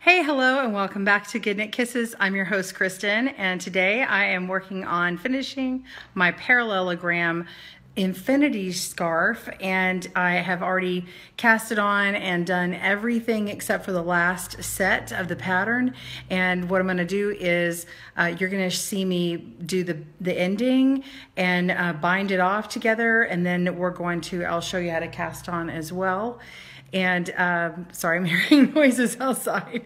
Hey, hello, and welcome back to Good Knit Kisses. I'm your host, Kristen, and today I am working on finishing my parallelogram infinity scarf, and I have already cast it on and done everything except for the last set of the pattern. And what I'm going to do is you're going to see me do the ending and bind it off together, and then I'll show you how to cast on as well. And sorry, I'm hearing noises outside.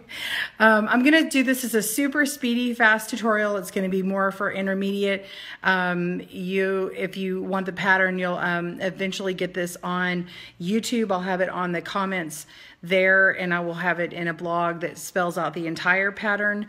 I'm going to do this as a super speedy, fast tutorial. It's going to be more for intermediate. If you want the pattern, you'll eventually get this on YouTube. I'll have it on the comments there, and I will have it in a blog that spells out the entire pattern.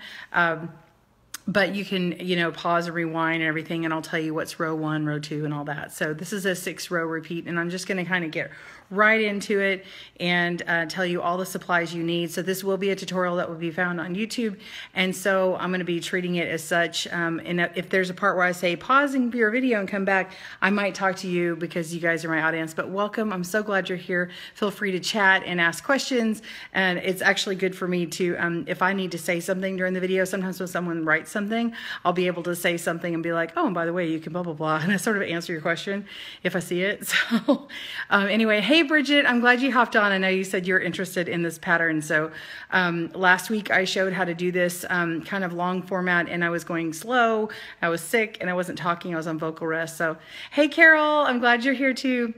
But you can, pause and rewind and everything, and I'll tell you what's row 1, row 2, and all that. So this is a 6-row repeat, and I'm just going to kind of get right into it and tell you all the supplies you need. So this will be a tutorial that will be found on YouTube, and so I'm going to be treating it as such. And if there's a part where I say pausing your video and come back, I might talk to you because you guys are my audience. But welcome. I'm so glad you're here. Feel free to chat and ask questions, and it's actually good for me to, if I need to say something during the video, sometimes when someone writes something, I'll be able to say something and be like, oh, and by the way, you can blah, blah, blah, and I sort of answer your question if I see it. So anyway, hey, Bridget, I'm glad you hopped on. I know you said you're interested in this pattern. So last week I showed how to do this kind of long format, and I was going slow. I was sick and I wasn't talking. I was on vocal rest. So hey, Carol, I'm glad you're here too.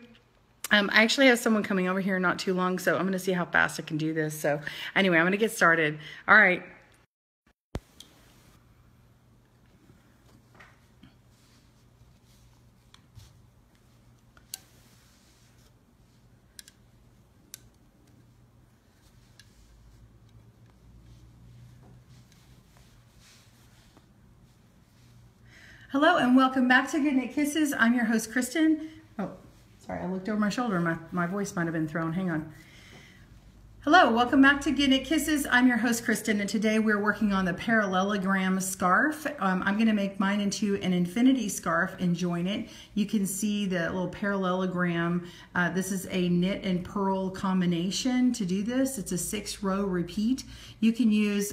I actually have someone coming over here not too long, so I'm going to see how fast I can do this. So anyway, I'm going to get started. All right. Hello and welcome back to Good Knit Kisses. I'm your host, Kristen. Oh, sorry, I looked over my shoulder. My voice might have been thrown. Hang on. Hello, welcome back to Good Knit Kisses. I'm your host, Kristen, and today we're working on the Parallelogram Scarf. I'm going to make mine into an infinity scarf and join it. You can see the little parallelogram. This is a knit and purl combination to do this. It's a 6-row repeat. You can use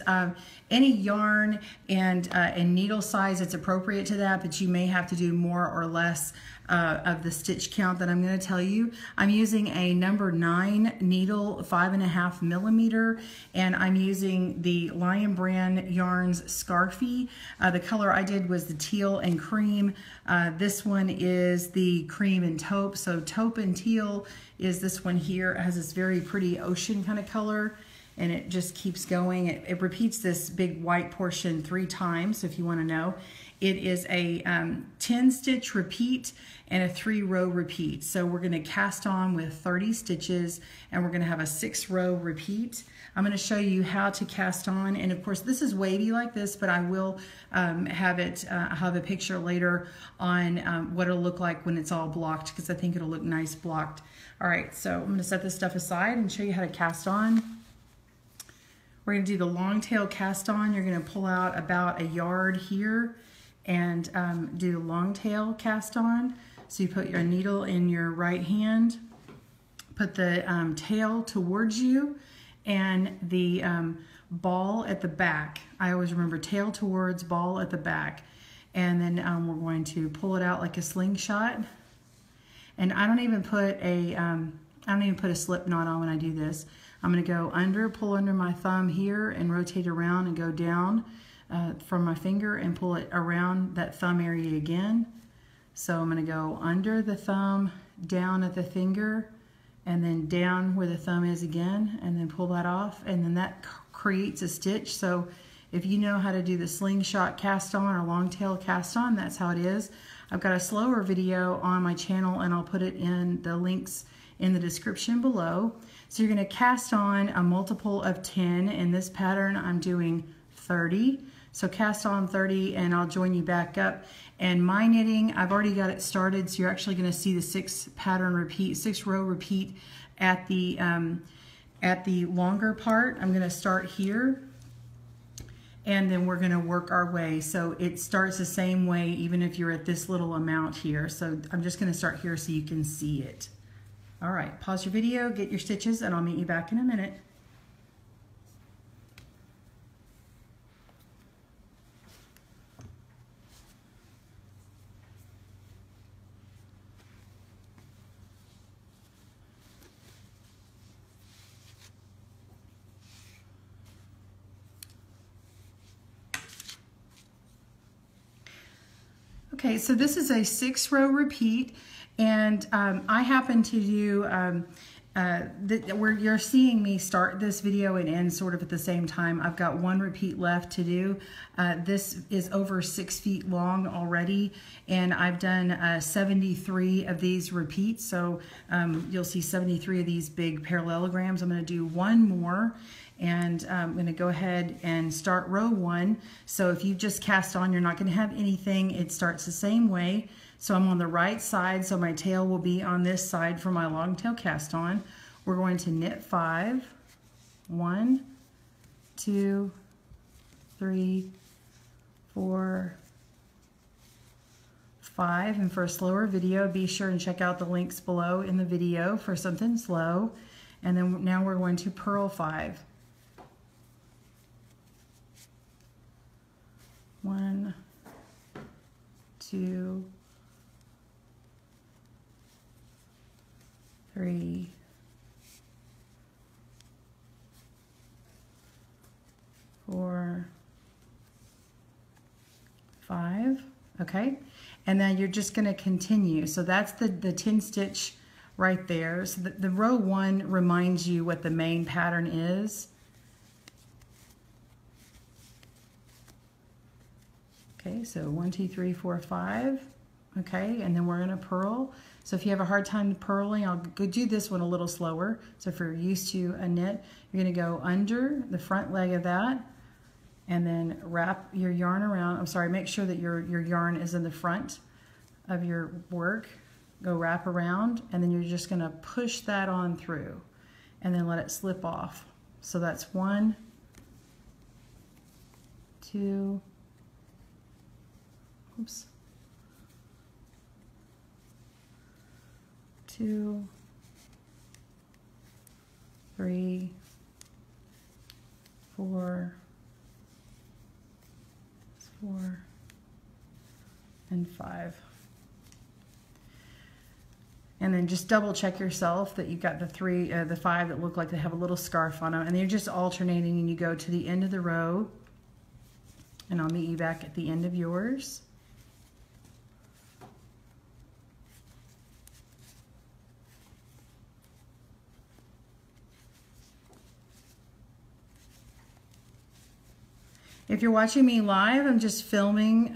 any yarn and needle size that's appropriate to that, but you may have to do more or less of the stitch count that I'm going to tell you. I'm using a number 9 needle, 5.5 millimeter, and I'm using the Lion Brand Yarns Scarfie. The color I did was the teal and cream. This one is the cream and taupe. So taupe and teal is this one here. It has this very pretty ocean kind of color, and it just keeps going. It repeats this big white portion 3 times, if you want to know. It is a 10 stitch repeat and a 3-row repeat. So we're going to cast on with 30 stitches, and we're going to have a 6-row repeat. I'm going to show you how to cast on, and of course this is wavy like this, but I will have a picture later on what it'll look like when it's all blocked, because I think it'll look nice blocked. All right, so I'm going to set this stuff aside and show you how to cast on. We're going to do the long tail cast on. You're going to pull out about a yard here and do the long tail cast on. So you put your needle in your right hand, put the tail towards you, and the ball at the back. I always remember tail towards, ball at the back. And then we're going to pull it out like a slingshot. And I don't even put a slip knot on when I do this. I'm going to go under, pull under my thumb here, and rotate around and go down from my finger and pull it around that thumb area again. So I'm going to go under the thumb, down at the finger, and then down where the thumb is again, and then pull that off, and then that creates a stitch. So if you know how to do the slingshot cast on or long tail cast on, that's how it is. I've got a slower video on my channel, and I'll put it in the links in the description below. So you're going to cast on a multiple of 10. In this pattern, I'm doing 30. So cast on 30, and I'll join you back up. And my knitting, I've already got it started, so you're actually going to see the 6-row repeat at the longer part. I'm going to start here, and then we're going to work our way. So it starts the same way even if you're at this little amount here. So I'm just going to start here so you can see it. All right, pause your video, get your stitches, and I'll meet you back in a minute. Okay, so this is a 6-row repeat, and I happen to do where you're seeing me start this video and end sort of at the same time. I've got 1 repeat left to do. This is over 6 feet long already, and I've done 73 of these repeats. So you'll see 73 of these big parallelograms. I'm going to do 1 more, and I'm going to go ahead and start row 1. So if you just cast on, you're not going to have anything. It starts the same way. So I'm on the right side, so my tail will be on this side for my long tail cast on. We're going to knit 5. 1, 2, 3, 4, 5. And for a slower video, be sure and check out the links below in the video for something slow. And then now we're going to purl 5. 1, 2, 3, 4, 5. Okay, and then you're just going to continue. So that's the 10 stitch right there. So the row 1 reminds you what the main pattern is. Okay, so 1, 2, 3, 4, 5. Okay, and then we're going to purl. So if you have a hard time purling, I'll go do this one a little slower. So if you're used to a knit, you're going to go under the front leg of that and then wrap your yarn around. I'm sorry, make sure that your yarn is in the front of your work. Go wrap around, and then you're just going to push that on through and then let it slip off. So that's 1, 2, oops. 2, 3, 4, 4, and 5. And then just double check yourself that you've got the 5 that look like they have a little scarf on them, and you're just alternating, and you go to the end of the row, and I'll meet you back at the end of yours. If you're watching me live, I'm just filming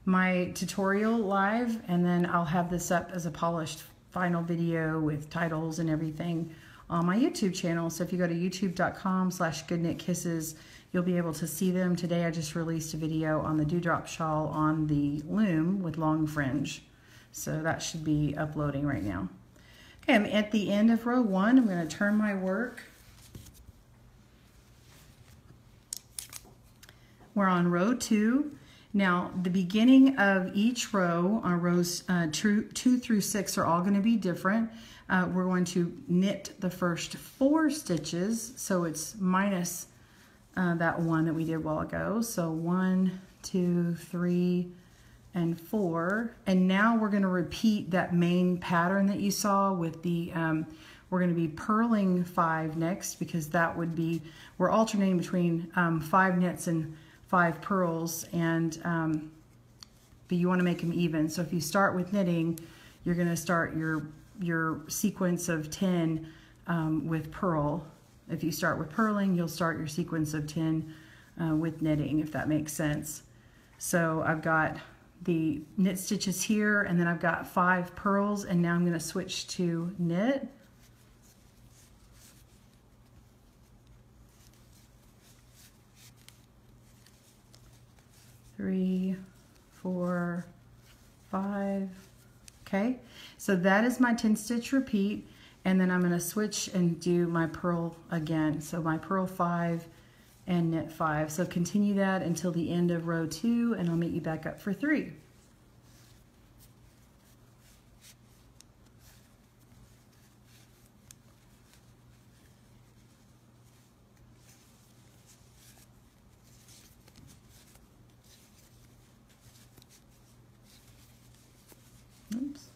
my tutorial live, and then I'll have this up as a polished final video with titles and everything on my YouTube channel. So if you go to youtube.com/goodknitkisses, you'll be able to see them. Today I just released a video on the dewdrop shawl on the loom with long fringe. So that should be uploading right now. Okay, I'm at the end of row 1. I'm going to turn my work. We're on row 2. Now, the beginning of each row, on rows 2 through 6 are all going to be different. We're going to knit the first 4 stitches, so it's minus that 1 that we did a while ago. So 1, 2, 3, and 4. And now we're going to repeat that main pattern that you saw with the, we're going to be purling 5 next, because that would be, we're alternating between 5 knits and 5 purls, and but you want to make them even. So if you start with knitting, you're going to start your sequence of 10 with purl. If you start with purling, you'll start your sequence of 10 with knitting, if that makes sense. So I've got the knit stitches here, and then I've got 5 purls, and now I'm going to switch to knit. Three, 4, 5. Okay, so that is my 10 stitch repeat, and then I'm going to switch and do my purl again. So my purl 5 and knit 5. So continue that until the end of row 2, and I'll meet you back up for 3. Oops.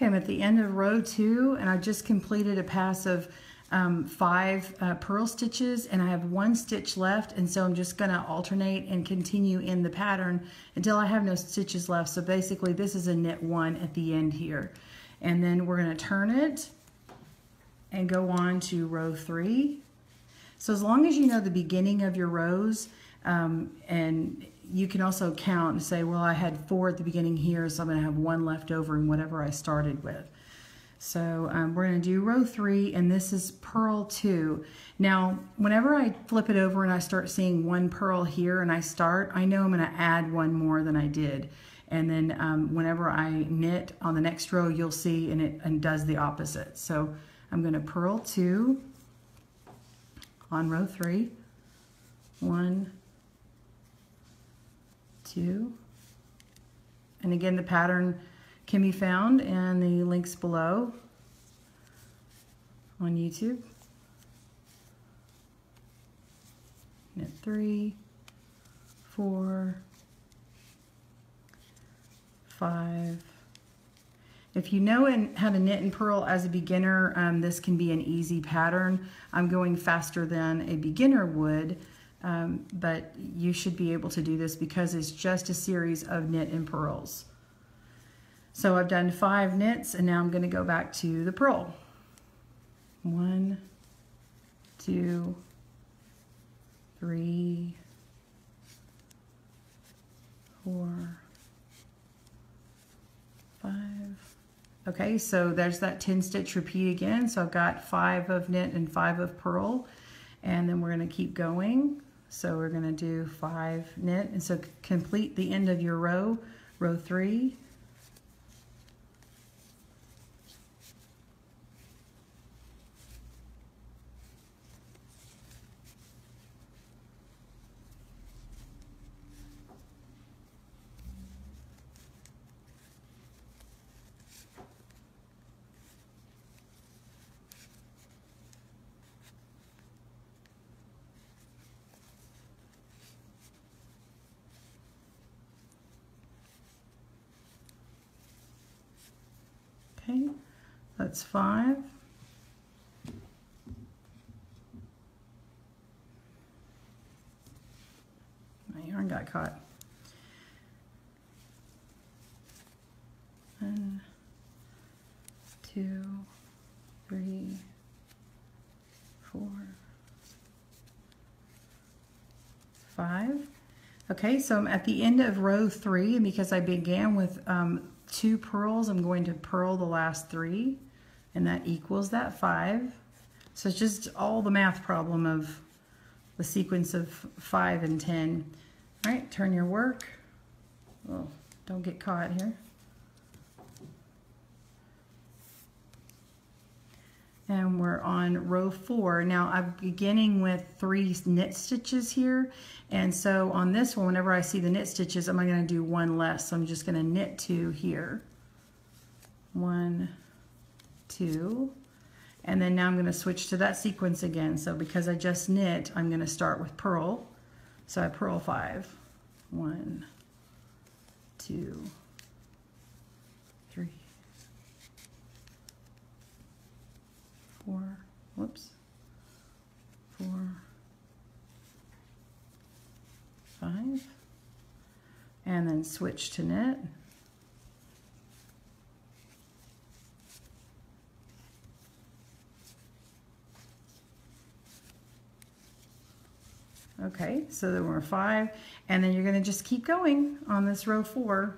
Okay, I'm at the end of row 2, and I just completed a pass of 5 purl stitches, and I have 1 stitch left, and so I'm just going to alternate and continue in the pattern until I have no stitches left. So basically this is a knit 1 at the end here, and then we're going to turn it and go on to row 3. So as long as you know the beginning of your rows, and you can also count and say, well, I had 4 at the beginning here, so I'm going to have 1 left over in whatever I started with. So we're going to do row 3, and this is purl 2. Now, whenever I flip it over and I start seeing 1 purl here and I start, I know I'm going to add 1 more than I did. And then whenever I knit on the next row, you'll see, and it does the opposite. So I'm going to purl 2 on row 3. 1, 2, and again the pattern can be found in the links below on YouTube. Knit 3, 4, 5. If you know how to knit and purl as a beginner, this can be an easy pattern. I'm going faster than a beginner would, but you should be able to do this because it's just a series of knit and purls. So I've done 5 knits, and now I'm going to go back to the purl. 1, 2, 3, 4, 5. Okay, so there's that 10 stitch repeat again. So I've got 5 of knit and 5 of purl, and then we're going to keep going. So we're going to do 5 knit, and so complete the end of your row, row 3. Okay, that's 5. My yarn got caught. 1, 2, 3, 4, 5. Okay, so I'm at the end of row 3, and because I began with 2 purls, I'm going to purl the last 3, and that equals that 5. So it's just all the math problem of the sequence of 5 and 10. All right, turn your work. Oh, don't get caught here. And we're on row 4. Now I'm beginning with 3 knit stitches here, and so on this one, whenever I see the knit stitches, I'm going to do 1 less. So I'm just going to knit 2 here. 1, 2, and then now I'm going to switch to that sequence again. So because I just knit, I'm going to start with purl. So I purl 5. 1, 2, 3, 4, whoops, 4, 5, and then switch to knit. Okay, so then we're 5, and then you're going to just keep going on this row 4.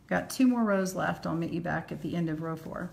Got 2 more rows left. I'll meet you back at the end of row 4.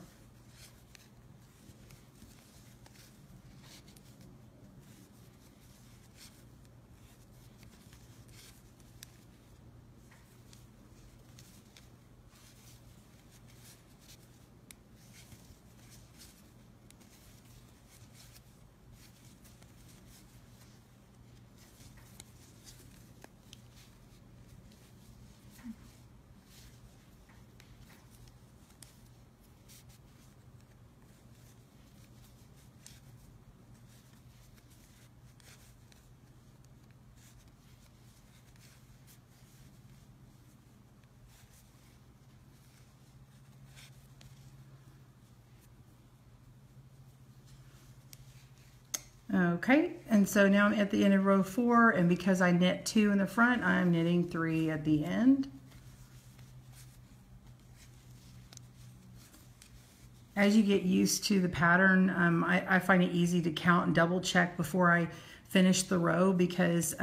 Okay, and so now I'm at the end of row 4, and because I knit 2 in the front, I'm knitting 3 at the end. As you get used to the pattern, I find it easy to count and double check before I finish the row, because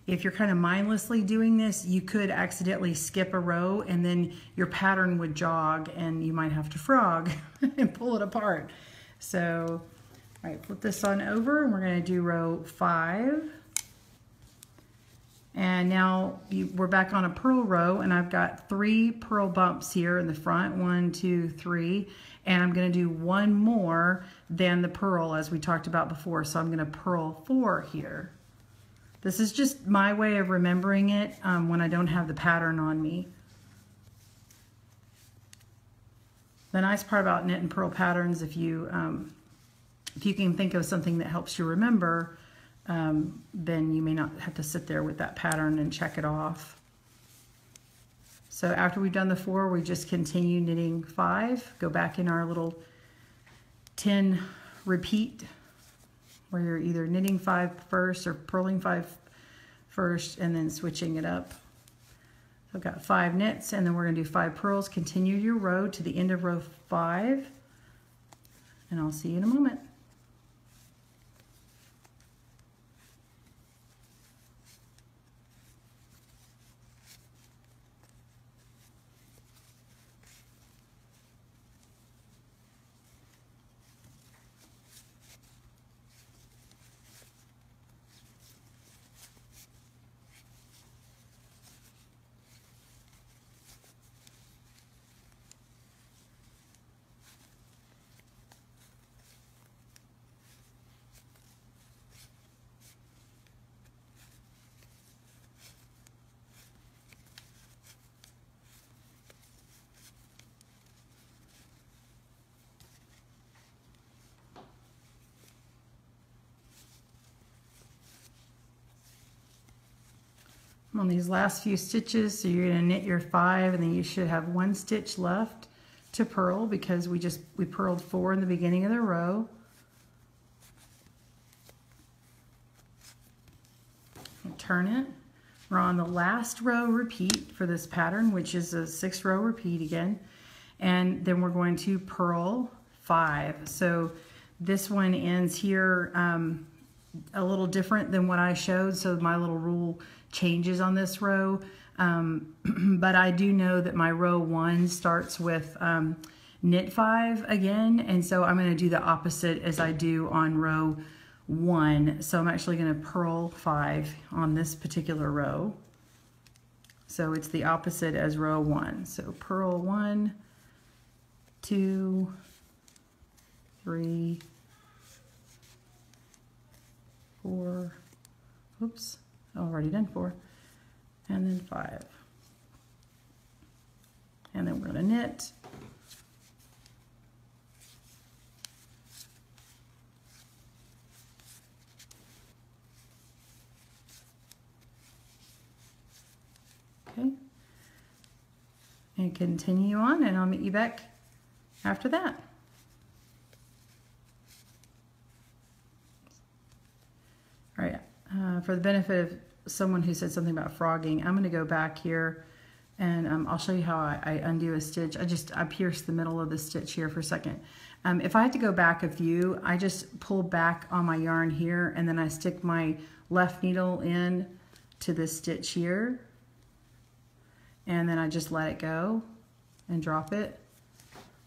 if you're kind of mindlessly doing this, you could accidentally skip a row and then your pattern would jog and you might have to frog and pull it apart. So, all right, flip this on over and we're going to do row 5. And now we're back on a purl row, and I've got 3 purl bumps here in the front, 1, 2, 3, and I'm going to do 1 more than the purl as we talked about before. So I'm going to purl 4 here. This is just my way of remembering it when I don't have the pattern on me. The nice part about knit and purl patterns, if you can think of something that helps you remember, then you may not have to sit there with that pattern and check it off. So after we've done the 4, we just continue knitting 5, go back in our little 10 repeat, where you're either knitting 5 first or purling 5 first and then switching it up. So I've got 5 knits, and then we're going to do 5 purls. Continue your row to the end of row 5, and I'll see you in a moment. On these last few stitches, so you're going to knit your 5, and then you should have 1 stitch left to purl, because we purled 4 in the beginning of the row. Turn it. We're on the last row repeat for this pattern, which is a 6-row repeat again, and then we're going to purl 5. So this one ends here a little different than what I showed, so my little rule changes on this row, but I do know that my row 1 starts with knit 5 again, and so I'm going to do the opposite as I do on row 1. So I'm actually going to purl 5 on this particular row. So it's the opposite as row 1. So purl 1, 2, 3, 4, oops, already done 4, and then 5. And then we're going to knit. Okay. And continue on, and I'll meet you back after that. All right, for the benefit of someone who said something about frogging, I'm going to go back here and I'll show you how I undo a stitch. I pierced the middle of the stitch here for a second. If I had to go back a few, I just pull back on my yarn here, and then I stick my left needle in to this stitch here, and then I just let it go and drop it.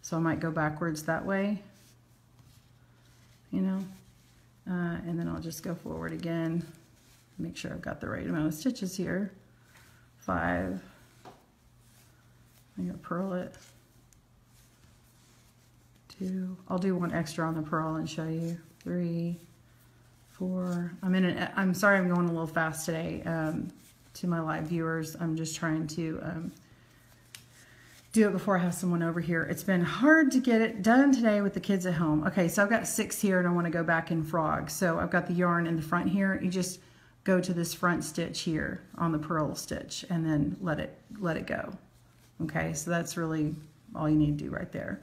So I might go backwards that way, you know. And then I'll just go forward again, make sure I've got the right amount of stitches here. 5, I'm going to purl it. 2, I'll do 1 extra on the purl and show you. 3, 4, I'm sorry I'm going a little fast today to my live viewers. I'm just trying to do it before I have someone over here. It's been hard to get it done today with the kids at home. Okay, so I've got 6 here, and I want to go back and frog. So I've got the yarn in the front here. You just go to this front stitch here on the purl stitch, and then let it go. Okay, so that's really all you need to do right there.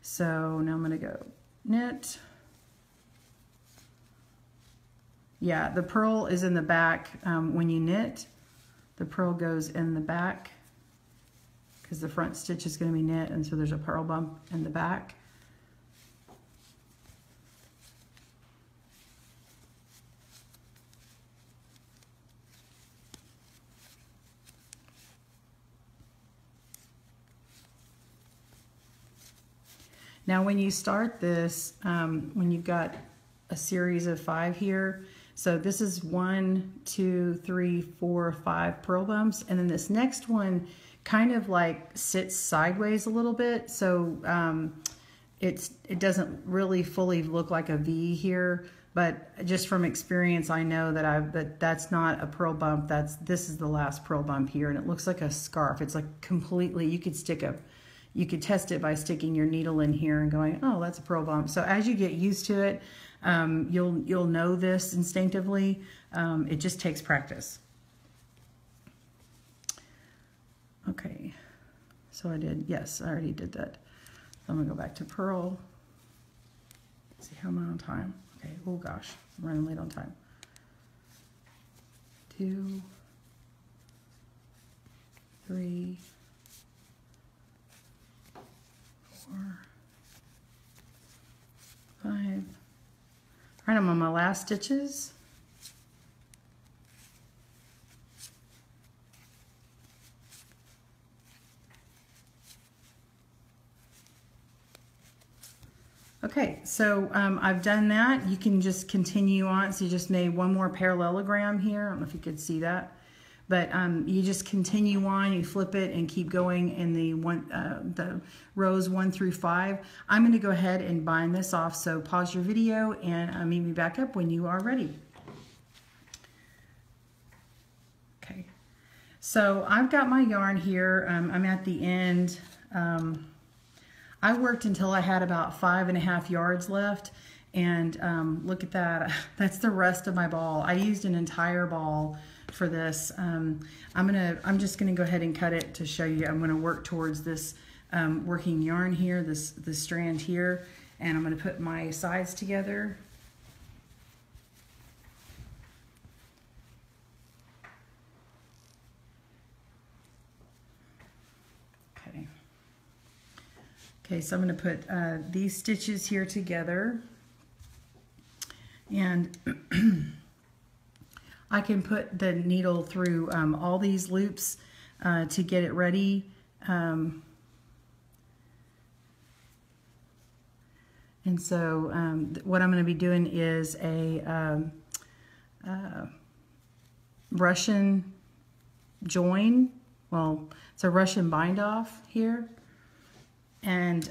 So now I'm going to go knit, Yeah, the purl is in the back. When you knit, the purl goes in the back because the front stitch is going to be knit, and so there's a purl bump in the back. Now when you start this, when you've got a series of 5 here, so this is 1, 2, 3, 4, 5 purl bumps, and then this next one kind of like sits sideways a little bit, so it doesn't really fully look like a V here, but just from experience I know that that's not a purl bump. This is the last purl bump here, and it looks like a scarf. It's like completely, you could test it by sticking your needle in here and going, oh, that's a purl bump. So as you get used to it, you'll know this instinctively. It just takes practice. Okay, so yes, I already did that. So I'm gonna go back to purl. Let's see how I'm on time. Okay, oh gosh, I'm running late on time. 2, 3, 4, 5. All right, I'm on my last stitches. Okay, so I've done that. You can just continue on. So you just made one more parallelogram here. I don't know if you could see that. But you just continue on, you flip it and keep going in the rows 1 through 5. I'm going to go ahead and bind this off, so pause your video and meet me back up when you are ready. Okay, so I've got my yarn here. I'm at the end. I worked until I had about 5.5 yards left, and look at that. That's the rest of my ball. I used an entire ball for this. I'm just gonna go ahead and cut it to show you. I'm gonna work towards this working yarn here, this strand here, and I'm gonna put my sides together. Okay, so I'm gonna put these stitches here together, and I can put the needle through all these loops to get it ready. And so what I'm going to be doing is a Russian join. Well, it's a Russian bind off here. And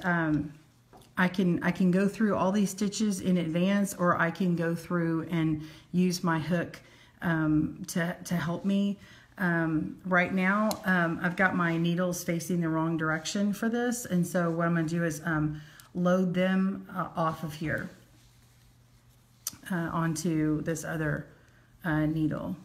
I can go through all these stitches in advance, or I can go through and use my hook to help me. Right now, I've got my needles facing the wrong direction for this, and so what I'm going to do is load them off of here onto this other needle.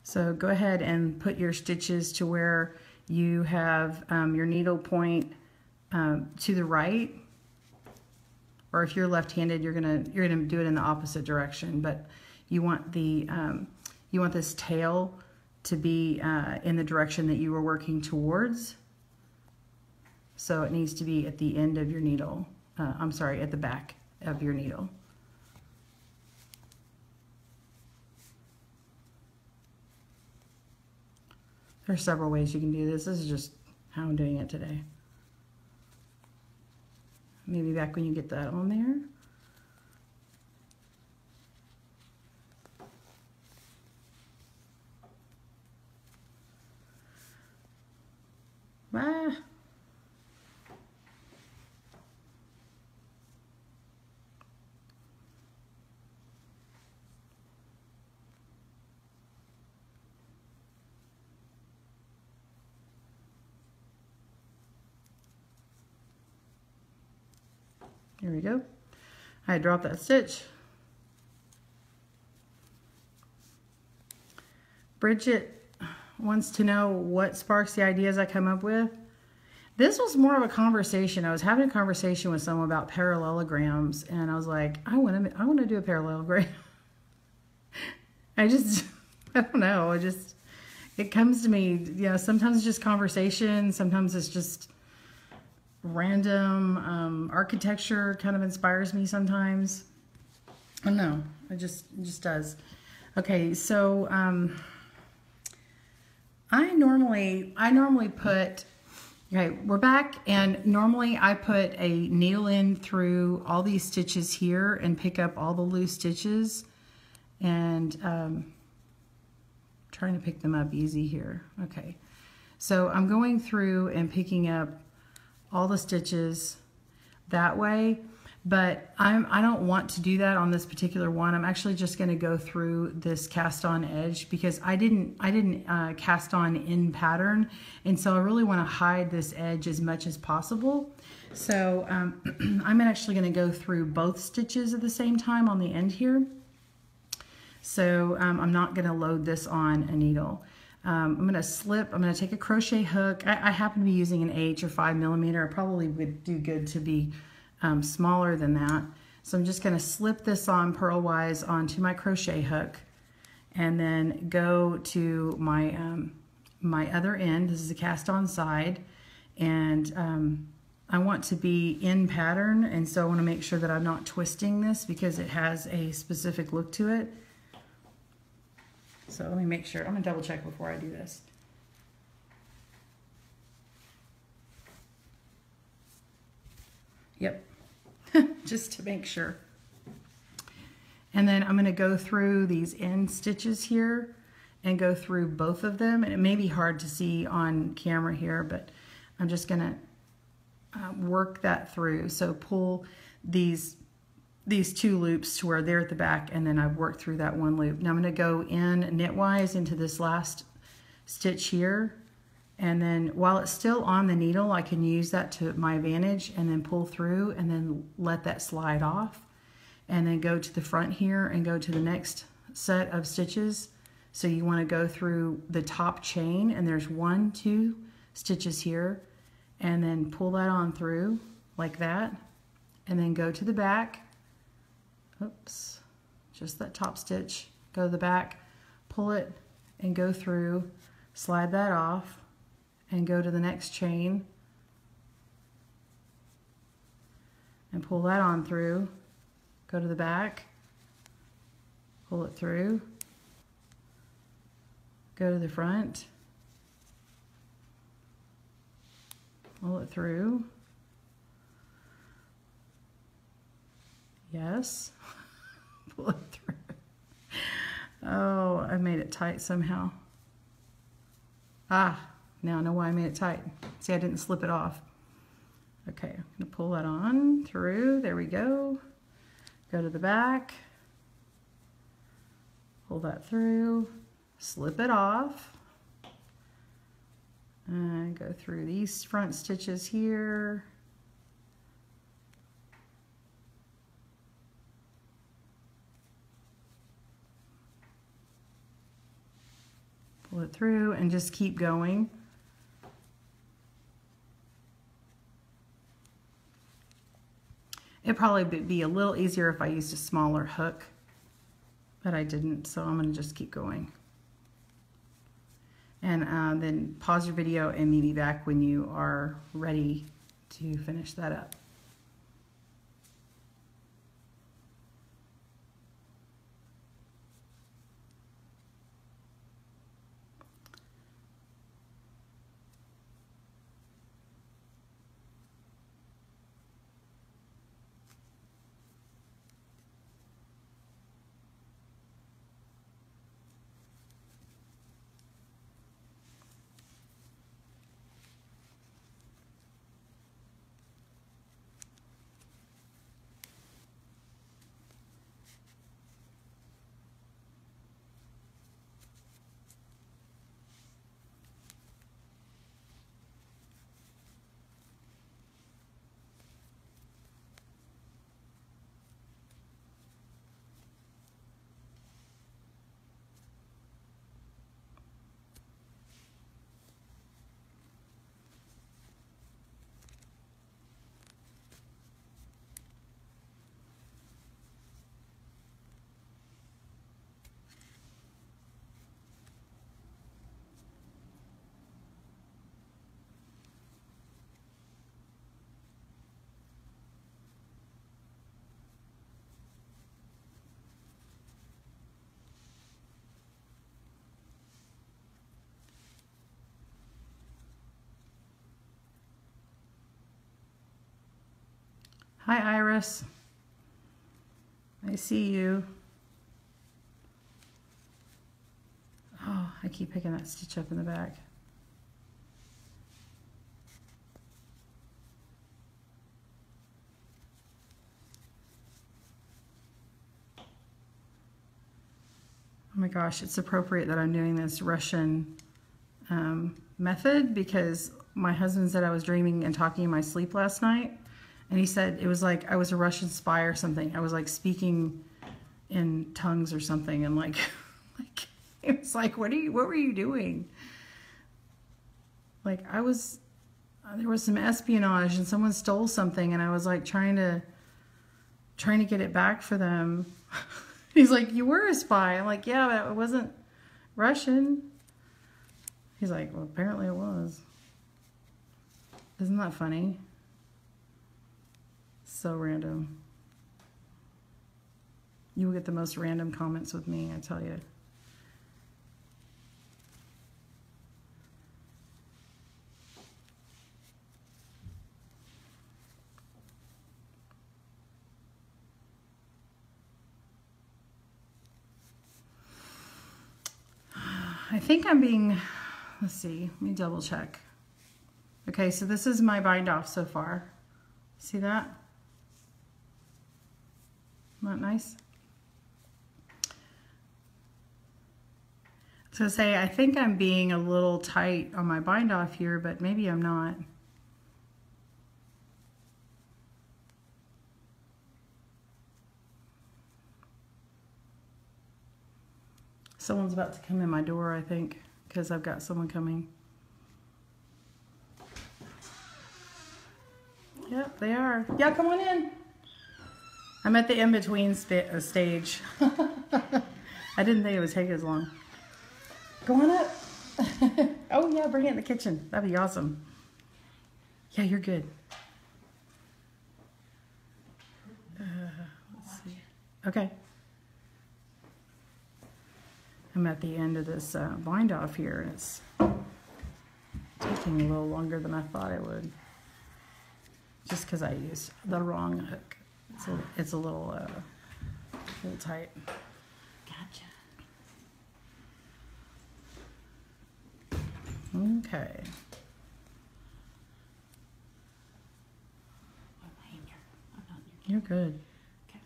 So go ahead and put your stitches to where you have your needle point to the right, or if you're left-handed, you're gonna do it in the opposite direction. But you want this tail to be in the direction that you were working towards. So it needs to be at the end of your needle. I'm sorry, at the back of your needle. There's several ways you can do this. This is just how I'm doing it today. Maybe back when you get that on there. Ah. There we go. I dropped that stitch. Bridget wants to know what sparks the ideas I come up with. This was more of a conversation. I was having a conversation with someone about parallelograms, and I was like, I want to do a parallelogram. I don't know. It comes to me, you know, sometimes it's just conversation. Sometimes it's just random architecture kind of inspires me sometimes. I don't know. It just does. Okay, so I normally put, okay, we're back, and normally I put a needle in through all these stitches here and pick up all the loose stitches, and trying to pick them up easy here. Okay, so I'm going through and picking up all the stitches that way, but I don't want to do that on this particular one. I'm actually just going to go through this cast on edge because I didn't cast on in pattern, and so I really want to hide this edge as much as possible. So I'm actually going to go through both stitches at the same time on the end here. So I'm not going to load this on a needle. I'm going to take a crochet hook. I happen to be using an H or 5 millimeter. I probably would do good to be smaller than that. So I'm just going to slip this on purlwise onto my crochet hook, and then go to my my other end. This is a cast on side, and I want to be in pattern, and so I want to make sure that I'm not twisting this because it has a specific look to it. So let me make sure. I'm going to double check before I do this. Yep, just to make sure. And then I'm going to go through these end stitches here and go through both of them. And it may be hard to see on camera here, but I'm just going to work that through. So pull these two loops to where they're at the back, and then I've worked through that one loop. Now I'm going to go in knitwise into this last stitch here, and then while it's still on the needle, I can use that to my advantage and then pull through and then let that slide off, and then go to the front here and go to the next set of stitches. So you want to go through the top chain, and there's 1, 2 stitches here, and then pull that on through like that, and then go to the back. Oops, just that top stitch, go to the back, pull it and go through, slide that off, and go to the next chain and pull that on through, go to the back, pull it through, go to the front, pull it through. Yes. Pull it through. Oh, I made it tight somehow. Ah, now I know why I made it tight. See, I didn't slip it off. Okay, I'm going to pull that on through. There we go. Go to the back. Pull that through. Slip it off. And go through these front stitches here. Pull it through and just keep going. It'd probably be a little easier if I used a smaller hook, but I didn't, so I'm going to just keep going. And then pause your video and meet me back when you are ready to finish that up. Hi, Iris. I see you. Oh, I keep picking that stitch up in the back. Oh my gosh, it's appropriate that I'm doing this Russian method because my husband said I was dreaming and talking in my sleep last night. And he said it was like I was a Russian spy or something. I was like speaking in tongues or something. And like it was like, what were you doing? Like there was some espionage and someone stole something and I was like trying to get it back for them. He's like, you were a spy. I'm like, yeah, but it wasn't Russian. He's like, well, apparently it was. Isn't that funny? So random. You will get the most random comments with me, I tell you. I think I'm being, let's see, let me double check. Okay, so this is my bind off so far. See that? Isn't that nice? So say, I think I'm being a little tight on my bind off here, but maybe I'm not. Someone's about to come in my door, I think, because I've got someone coming. Yep, they are. Yeah, come on in. I'm at the in-between stage. I didn't think it would take as long. Go on up. Oh, yeah, bring it in the kitchen. That'd be awesome. Yeah, you're good. Let's see. Okay. I'm at the end of this bind off here. It's taking a little longer than I thought it would. Just because I used the wrong hook. It's a little tight. Gotcha. Okay. What am I in here? I'm not in your You're good. Okay.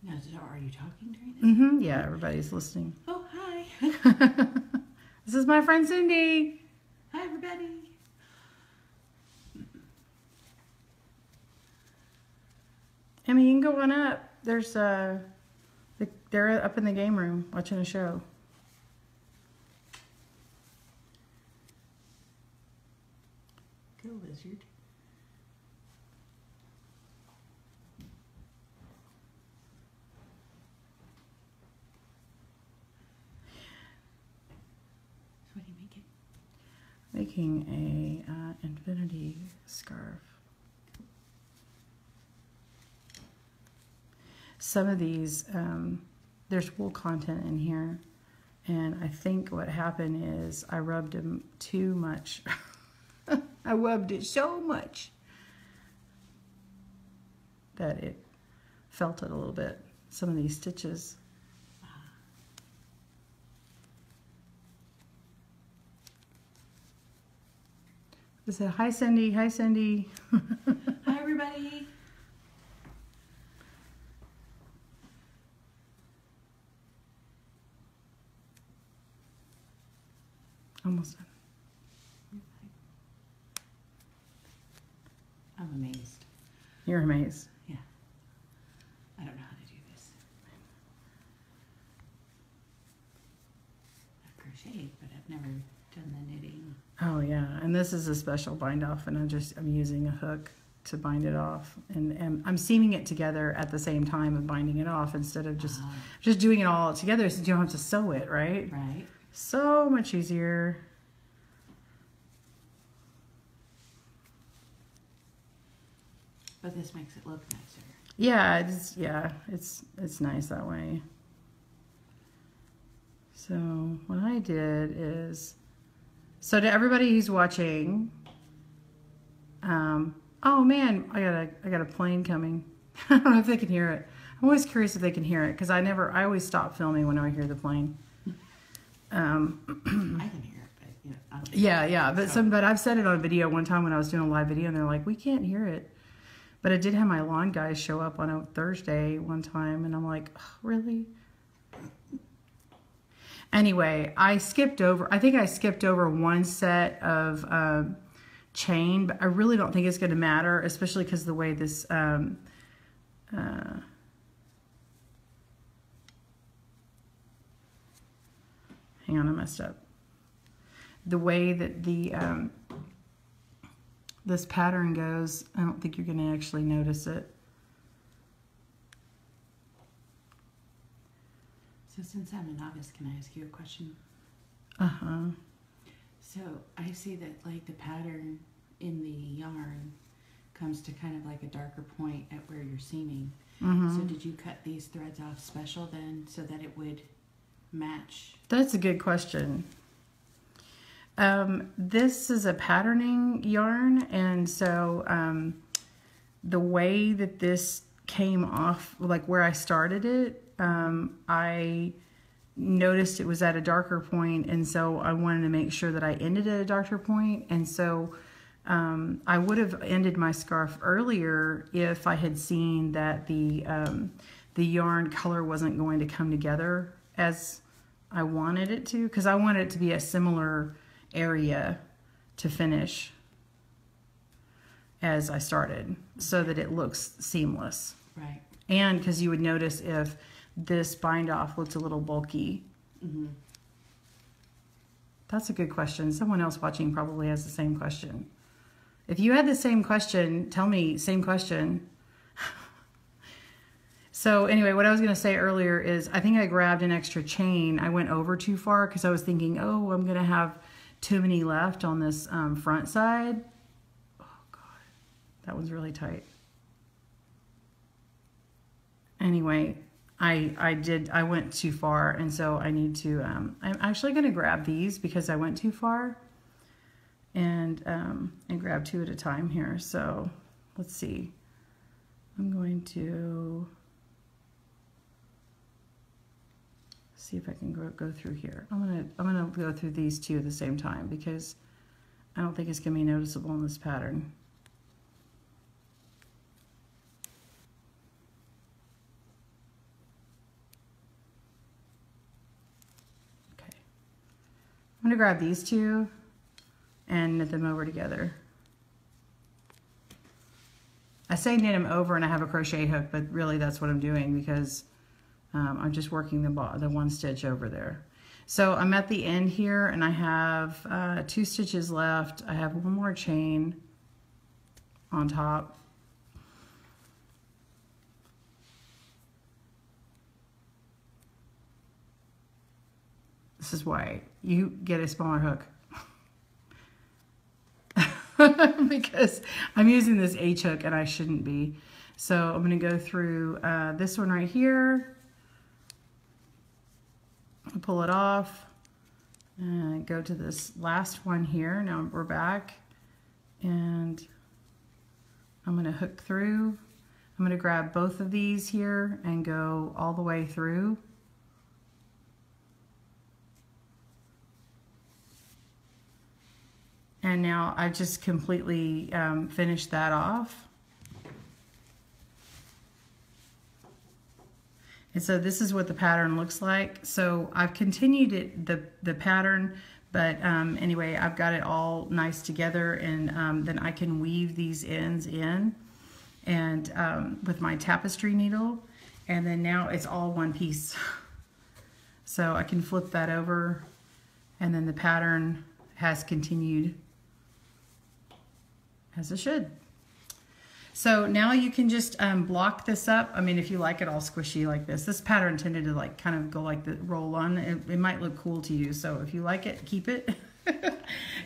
Now, are you talking during this? Mm-hmm. Yeah, everybody's listening. Oh, hi. This is my friend Cindy. Hi, everybody. Emmy, you can go on up. There's they're up in the game room watching a show. Go, lizard. So what are you making? Making a infinity scarf. Some of these, there's wool content in here, and I think what happened is I rubbed them too much. I rubbed it so much that it felt it a little bit, some of these stitches. I said, hi Cindy, hi Cindy. Hi, everybody. Almost done. I'm amazed. You're amazed. Yeah. I don't know how to do this. I've crocheted, but I've never done the knitting. Oh yeah, and this is a special bind off, and I'm using a hook to bind it off, and I'm seaming it together at the same time of binding it off instead of just doing it all together, so you don't have to sew it, right? Right. So much easier. But this makes it look nicer. Yeah, it's nice that way. So what I did is, so to everybody who's watching, Oh man, I got a plane coming. I don't know if they can hear it. I'm always curious if they can hear it because I always stop filming when I hear the plane. I can hear it, but you know, I don't Yeah. But I've said it on a video one time when I was doing a live video, and they're like, "We can't hear it." But I did have my lawn guys show up on a Thursday one time, and I'm like, oh, really? Anyway, I think I skipped over one set of chain, but I really don't think it's going to matter, especially because the way this, hang on, I messed up. The way that this pattern goes, I don't think you're going to actually notice it. So since I'm a novice, can I ask you a question? Uh-huh. So I see that like the pattern in the yarn comes to kind of like a darker point at where you're seaming. So did you cut these threads off special then so that it would match? That's a good question. This is a patterning yarn, and so the way that this came off, like where I started it, I noticed it was at a darker point, and so I wanted to make sure that I ended at a darker point, and so I would have ended my scarf earlier if I had seen that the yarn color wasn't going to come together as I wanted it to, because I wanted it to be a similar area to finish as I started so that it looks seamless. Right. And because you would notice if this bind off looked a little bulky. That's a good question. Someone else watching probably has the same question. If you had the same question, tell me, same question. So anyway, what I was going to say earlier is I think I grabbed an extra chain. I went over too far because I was thinking, oh, I'm going to have too many left on this front side. Oh, God. That one's really tight. Anyway, I went too far, and so I need to, I'm actually going to grab these because I went too far, and grab two at a time here. So let's see. I'm going to see if I can go through here. I'm gonna go through these two at the same time because I don't think it's gonna be noticeable in this pattern. Okay, I'm gonna grab these two and knit them over together. I say knit them over and I have a crochet hook, but really that's what I'm doing because I'm just working the one stitch over there. So I'm at the end here and I have 2 stitches left. I have one more chain on top. This is why you get a smaller hook. Because I'm using this H hook and I shouldn't be. So I'm going to go through this one right here. Pull it off and go to this last one here. Now we're back and I'm going to hook through. I'm going to grab both of these here and go all the way through. And now I've just completely finished that off. And so this is what the pattern looks like. So I've continued it, the pattern, but anyway, I've got it all nice together, and then I can weave these ends in and with my tapestry needle, and then now it's all one piece. So I can flip that over, and then the pattern has continued as it should. So now you can just block this up. I mean, if you like it all squishy like this. This pattern tended to like kind of go like the roll on. It might look cool to you. So if you like it, keep it.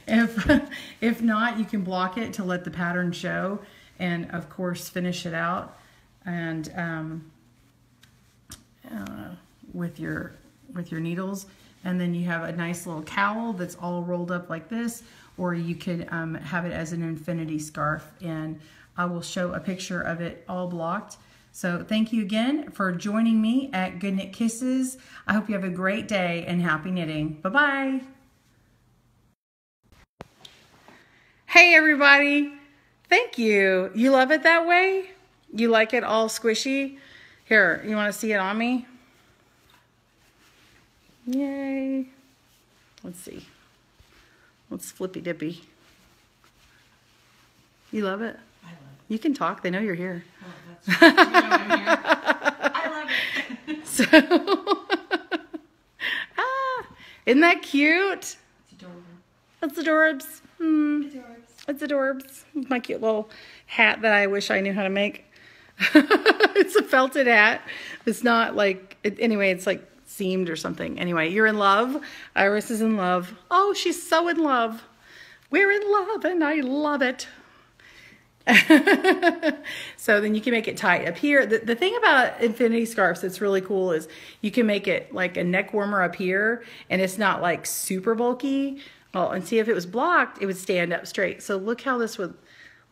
If not, you can block it to let the pattern show, and of course finish it out and with your needles. And then you have a nice little cowl that's all rolled up like this, or you could have it as an infinity scarf. And I will show a picture of it all blocked. So thank you again for joining me at Good Knit Kisses. I hope you have a great day and happy knitting. Bye-bye. Hey everybody. Thank you. You love it that way? You like it all squishy? Here, you want to see it on me? Yay. Let's see. Let's flippy dippy. You love it? I love You can talk. They know you're here. it. Oh, that's right. You know I'm here. I love it. So, isn't that cute? It's adorable. That's adorbs. Adorbs. It's adorbs. It's my cute little hat that I wish I knew how to make. It's a felted hat. It's not like, anyway, it's like seamed or something. Anyway, you're in love. Iris is in love. Oh, she's so in love. We're in love and I love it. So then you can make it tight up here. The thing about infinity scarves that's really cool is you can make it like a neck warmer up here and it's not like super bulky. Oh, and see if it was blocked, it would stand up straight. So look how this would,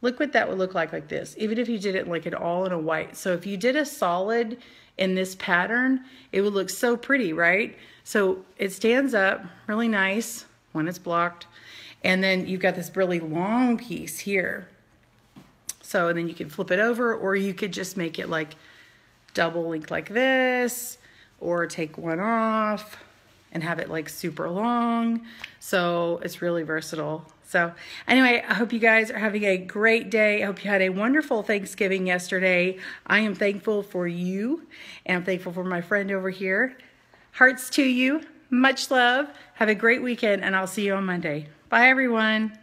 look what that would look like this, even if you did it like it all in a white. So if you did a solid in this pattern, it would look so pretty, right? So it stands up really nice when it's blocked. And then you've got this really long piece here. So then you can flip it over, or you could just make it like double length like this, or take one off and have it like super long. So it's really versatile. So anyway, I hope you guys are having a great day. I hope you had a wonderful Thanksgiving yesterday. I am thankful for you, and I'm thankful for my friend over here. Hearts to you. Much love. Have a great weekend, and I'll see you on Monday. Bye, everyone.